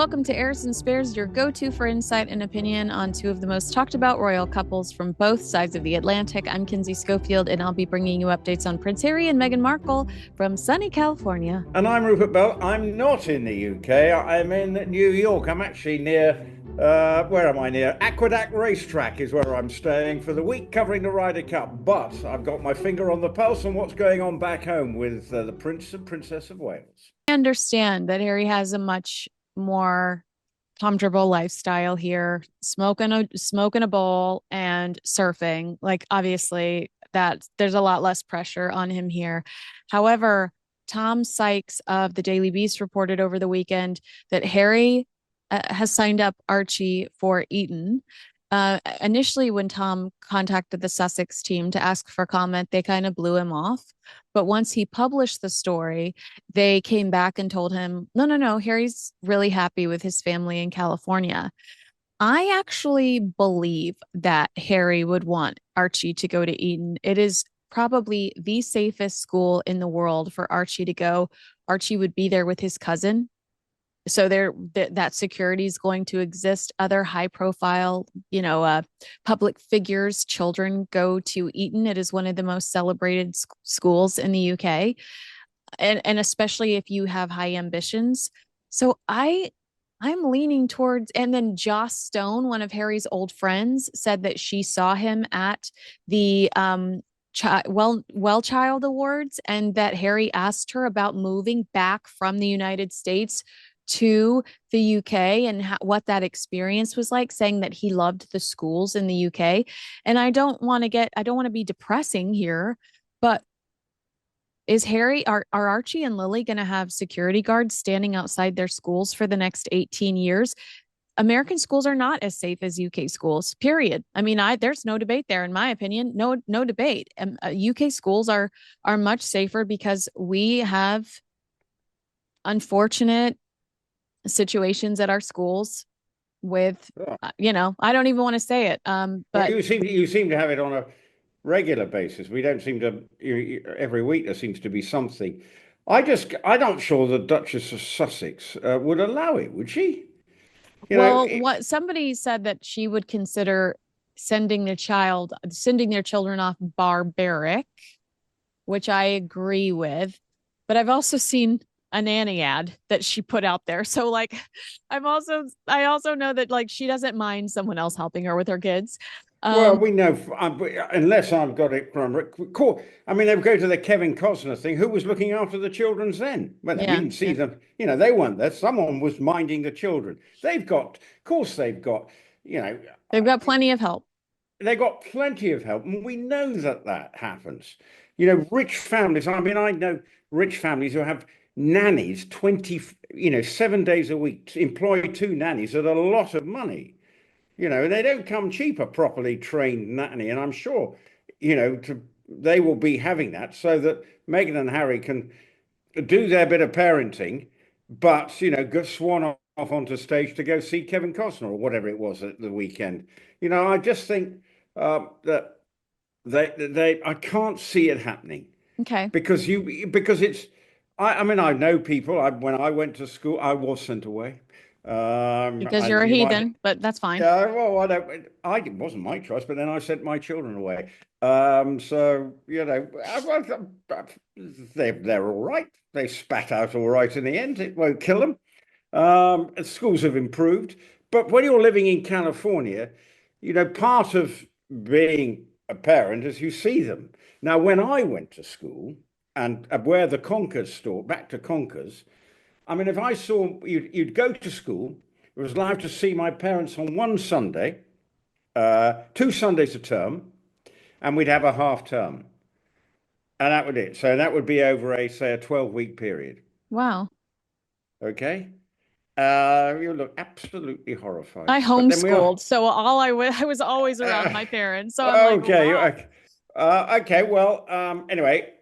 welcome to Heirs Spares, your go-to for insight and opinion on two of the most talked about royal couples from both sides of the Atlantic. I'm Kinsey Schofield, and I'll be bringing you updates on Prince Harry and Meghan Markle from sunny California. And I'm Rupert Bell. I'm not in the UK. I'm in New York. I'm actually near, where am I near? Aqueduct Racetrack is where I'm staying for the week covering the Ryder Cup. But I've got my finger on the pulse on what's going on back home with the Prince and Princess of Wales. I understand that Harry has a much more comfortable lifestyle here, smoking a bowl and surfing. Like obviously that there's a lot less pressure on him here. However, Tom Sykes of the Daily Beast reported over the weekend that Harry has signed up Archie for Eton. Initially, when Tom contacted the Sussex team to ask for comment, they kind of blew him off. But once he published the story, they came back and told him, no, no, no, Harry's really happy with his family in California. I actually believe that Harry would want Archie to go to Eton. It is probably the safest school in the world for Archie to go. Archie would be there with his cousin. So that security is going to exist. Other high profile, public figures, children go to Eton. It is one of the most celebrated schools in the UK. And especially if you have high ambitions. So I'm leaning towards, and then Joss Stone, one of Harry's old friends, said that she saw him at the Child Awards, and that Harry asked her about moving back from the United States to the UK and what that experience was like, saying that he loved the schools in the UK. And I don't want to be depressing here, but are Archie and Lily going to have security guards standing outside their schools for the next 18 years? American schools are not as safe as UK schools, period. I mean, there's no debate there, in my opinion. No debate. UK schools are much safer because we have unfortunate situations at our schools with, I don't even want to say it. But well, you seem to have it on a regular basis. We don't seem to every week there seems to be something. I'm not sure the Duchess of Sussex would allow it, would she? What somebody said that she would consider sending their children off barbaric, which I agree with. But I've also seen a nanny ad that she put out there. So like, I also know that like she doesn't mind someone else helping her with her kids. Well, we know, unless I've got it from, I mean, they would go to the Kevin Costner thing. Who was looking after the children then? Well, we Yeah, didn't see yeah. them. They weren't there. Someone was minding the children. Of course, you know, They've got plenty of help. they've got plenty of help, and we know that that happens. Rich families. I mean, I know rich families who have nannies 7 days a week, employ two nannies at a lot of money. They don't come cheap, a properly trained nanny. And I'm sure, they will be having that so that Meghan and Harry can do their bit of parenting, but, go swan off onto stage to go see Kevin Costner or whatever it was at the weekend. I just think that I can't see it happening Okay. because I mean, I know people. When I went to school, I was sent away. Because you're As a you might, heathen, but that's fine. yeah, well, it wasn't my choice, but then I sent my children away. So they're all right. They spat out all right in the end. It won't kill them. Schools have improved, but when you're living in California, part of being a parent is you see them. Now, when I went to school and where the Conkers store, back to Conkers, I mean, if I saw you'd go to school, I was allowed to see my parents on one Sunday, 2 Sundays a term, and we'd have a half term. And that would it. So that would be over say, a 12-week period. Wow. Okay. You look absolutely horrified. I But then we are. homeschooled, so I was always around my parents. So I'm like, Okay. wow. Okay. Well, anyway,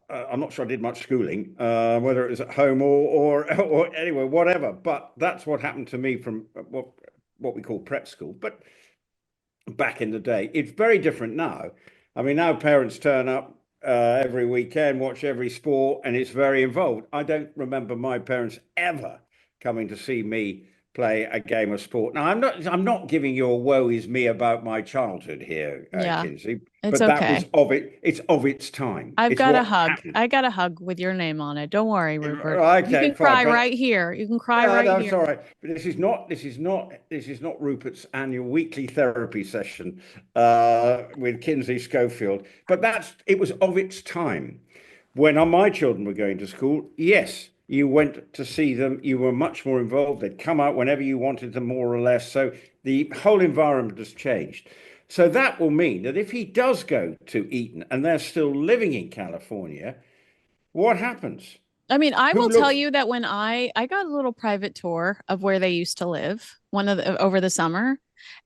I'm not sure I did much schooling, whether it was at home or anyway, whatever. But that's what happened to me from what we call prep school. But back in the day, it's very different now. I mean, now parents turn up every weekend, watch every sport, and it's very involved. I don't remember my parents ever coming to see me play a game of sport. Now, I'm not giving you a woe is me about my childhood here, Yeah, Kinsey, it's but that was okay. of it. It's of its time. I've It's got a what hug. happened. I got a hug with your name on it. Don't worry, Rupert. You Okay, can fine, cry but right here. You can cry yeah, right no, here. sorry, but this is not Rupert's annual weekly therapy session with Kinsey Schofield. But it was of its time. When my children were going to school, yes, you went to see them. You were much more involved. They'd come out whenever you wanted them, more or less. So the whole environment has changed. So that will mean that if he does go to Eton and they're still living in California, what happens? I mean, I Who will tell looks you that when I got a little private tour of where they used to live, one of the over the summer,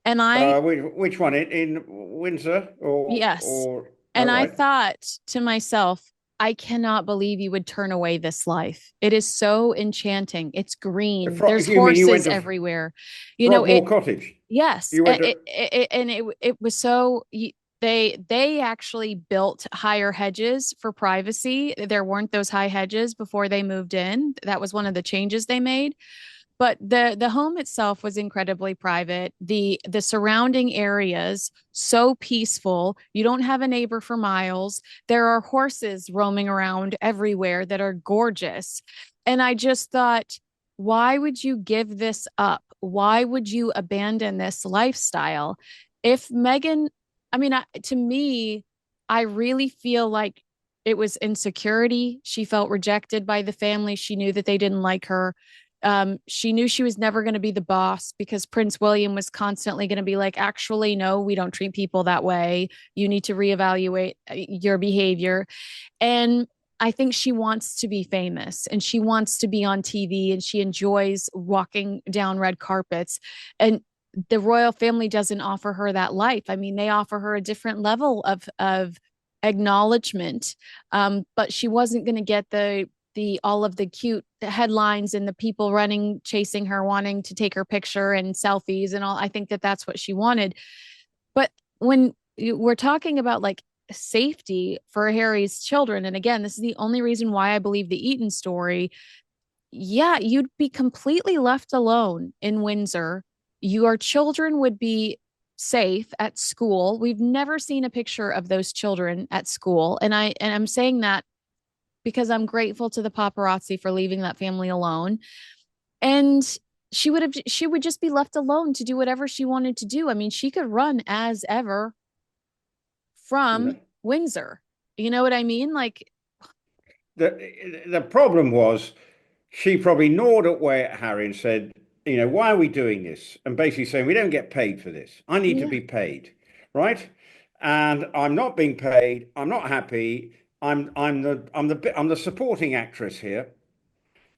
and I which one in Windsor yes, or all and I right? thought to myself, I cannot believe you would turn away this life. It is so enchanting. It's green. There's You mean you went horses to everywhere. You know, Frogmore it Cottage? yes, You went to and it was so they actually built higher hedges for privacy. There weren't those high hedges before they moved in. That was one of the changes they made. But the home itself was incredibly private. The surrounding areas so peaceful. You don't have a neighbor for miles. There are horses roaming around everywhere that are gorgeous. And I just thought, why would you give this up? Why would you abandon this lifestyle? If Meghan, I mean, to me, I really feel like it was insecurity. She felt rejected by the family. She knew that they didn't like her. She knew she was never going to be the boss because Prince William was constantly going to be like, actually, no, we don't treat people that way. You need to reevaluate your behavior. And I think she wants to be famous and she wants to be on TV and she enjoys walking down red carpets. And the royal family doesn't offer her that life. I mean, they offer her a different level of acknowledgement. But she wasn't going to get the all of the cute headlines and the people running chasing her wanting to take her picture and selfies and all. I think that that's what she wanted. But when we're talking about like safety for Harry's children, and again, this is the only reason why I believe the Eton story. Yeah, you'd be completely left alone in Windsor. Your children would be safe at school. We've never seen a picture of those children at school, and I'm saying that because I'm grateful to the paparazzi for leaving that family alone. And she would just be left alone to do whatever she wanted to do. I mean, she could run as ever from Windsor. You know what I mean? Like, The problem was she probably gnawed away at Harry and said, why are we doing this? And basically saying, we don't get paid for this. I need to yeah, be paid, right? And I'm not being paid. I'm not happy. I'm the supporting actress here.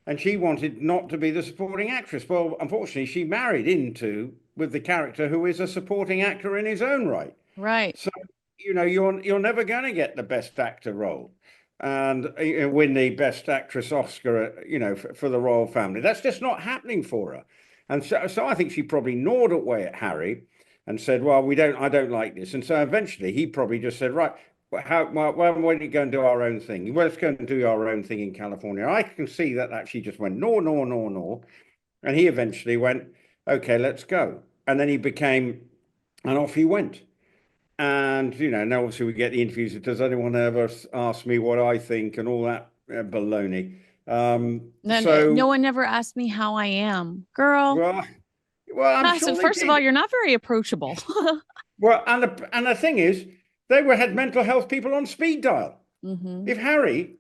And she wanted not to be the supporting actress. Well, unfortunately, she married into with the character who is a supporting actor in his own right. right. So, you're never going to get the best actor role and win the best actress Oscar, for the royal family. That's just not happening for her. And so I think she probably gnawed away at Harry and said, "Well, I don't like this." And so eventually he probably just said, "Right, why don't you go and do our own thing? Well, let's go and do our own thing in California." I can see that she just went, "No, no, no, no." And he eventually went, "Okay, let's go." And then he became, and off he went. And now obviously we get the interviews. Does anyone ever ask me what I think and all that baloney? Then no So, one ever asked me how I am, girl. well, well, I'm So sure they first of all, did. you're not very approachable. Well, and the thing is, they had mental health people on speed dial. hmm If Harry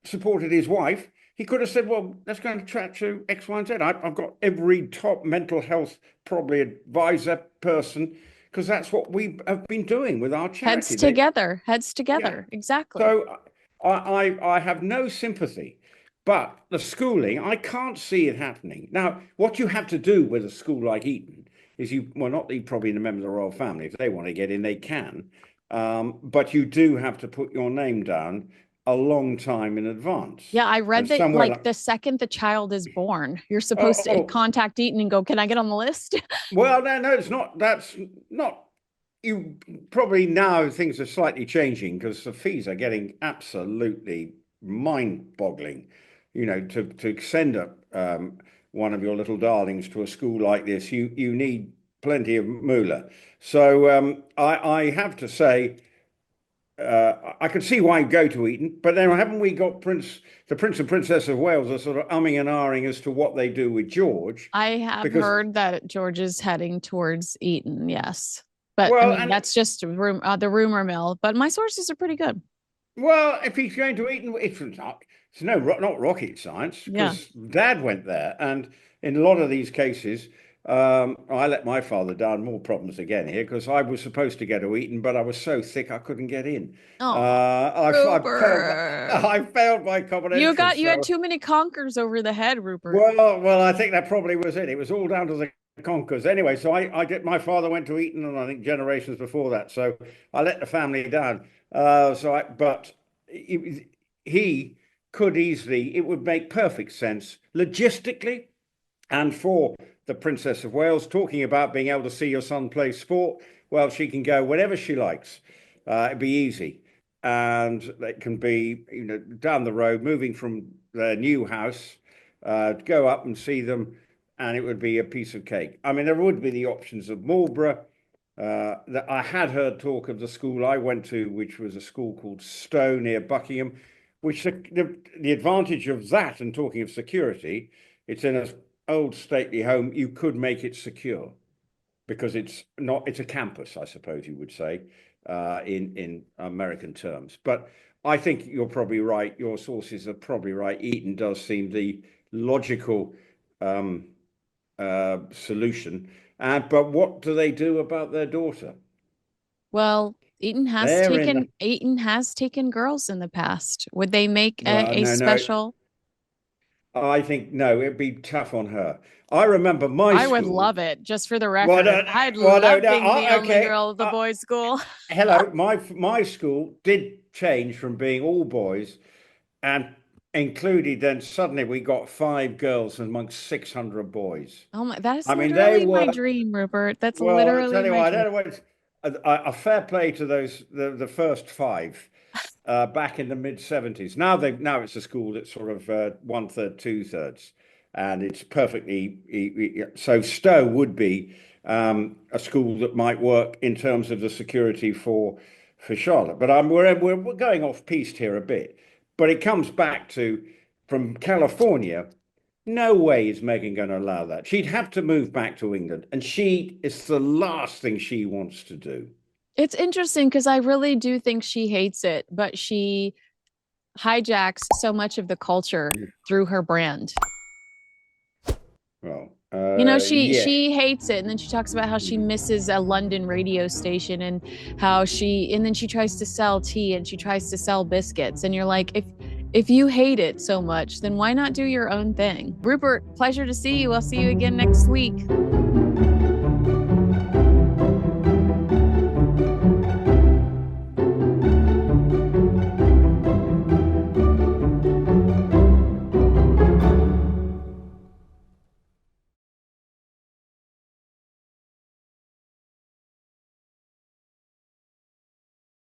supported his wife, he could have said, "Well, let's go and chat to X, Y, and Z. I've got every top mental health probably advisor person because that's what we have been doing with our charity." Heads Yeah. together. Exactly. So I have no sympathy, but the schooling, I can't see it happening. Now, what you have to do with a school like Eton is well, not that you probably the members of the royal family. If they want to get in, they can. But you do have to put your name down a long time in advance. Yeah, I And read that somewhere like like, the second the child is born, you're supposed oh, to oh, contact Eaton and go, "Can I get on the list?" well, no, no, it's not. That's not you probably now things are slightly changing because the fees are getting absolutely mind-boggling. To send up one of your little darlings to a school like this, you need plenty of moolah. So I have to say, I can see why you go to Eton, but then haven't we got the Prince and Princess of Wales are sort of umming and ahhing as to what they do with George, I have because heard that George is heading towards Eton, yes. But I well, mean, and that's just the rumor mill. But my sources are pretty good. well, if he's going to Eton, it's not rocket science Yeah. because Dad went there, and in a lot of these cases, I let my father down. More problems again here because I was supposed to get to Eton, but I was so thick I couldn't get in. Oh, Rupert. I failed my common entrance. You had So too many conkers over the head, Rupert. well, I think that probably was it. It was all down to the conkers. Anyway, so I did. My father went to Eton, and I think generations before that. So I let the family down. But he could easily. It would make perfect sense logistically, and for the Princess of Wales, talking about being able to see your son play sport. Well, she can go whenever she likes. It'd be easy, and it can be down the road, moving from their new house, go up and see them, and it would be a piece of cake. I mean, there would be the options of Marlborough. That I had heard talk of the school I went to, which was a school called Stowe near Buckingham, which the advantage of that, and talking of security, it's in an old stately home. You could make it secure because it's a campus, I suppose you would say, in American terms. But I think you're probably right. Your sources are probably right. Eton does seem the logical um, solution. But what do they do about their daughter? Well, They're in the Eton has taken girls in the past. Would they make well, a no, no. special? I think no, it'd be tough on her. I remember my I would school. love it, just for the Well, record. no, I'd well, no, love no. being the only Okay. girl at the boys' school. Hello, my school did change from being all boys and included then suddenly we got five girls amongst 600 boys. Oh my, that is I mean, they literally my were dream, Rupert. That's well, I literally tell you my what, I dream. don't know what a fair play to the first five back in the mid 70s. Now it's a school that's sort of one third, two thirds, and it's perfectly so. Stowe would be a school that might work in terms of the security for Charlotte. But we're going off piste here a bit. But it comes back to from California. No way is Meghan going to allow that. She'd have to move back to England, and she is the last thing she wants to do. It's interesting because I really do think she hates it, but she hijacks so much of the culture through her brand. Well, yeah. She hates it, and then she talks about how she misses a London radio station, and then she tries to sell tea and she tries to sell biscuits, and you're like, if you hate it so much, then why not do your own thing? Rupert, pleasure to see you. I'll see you again next week.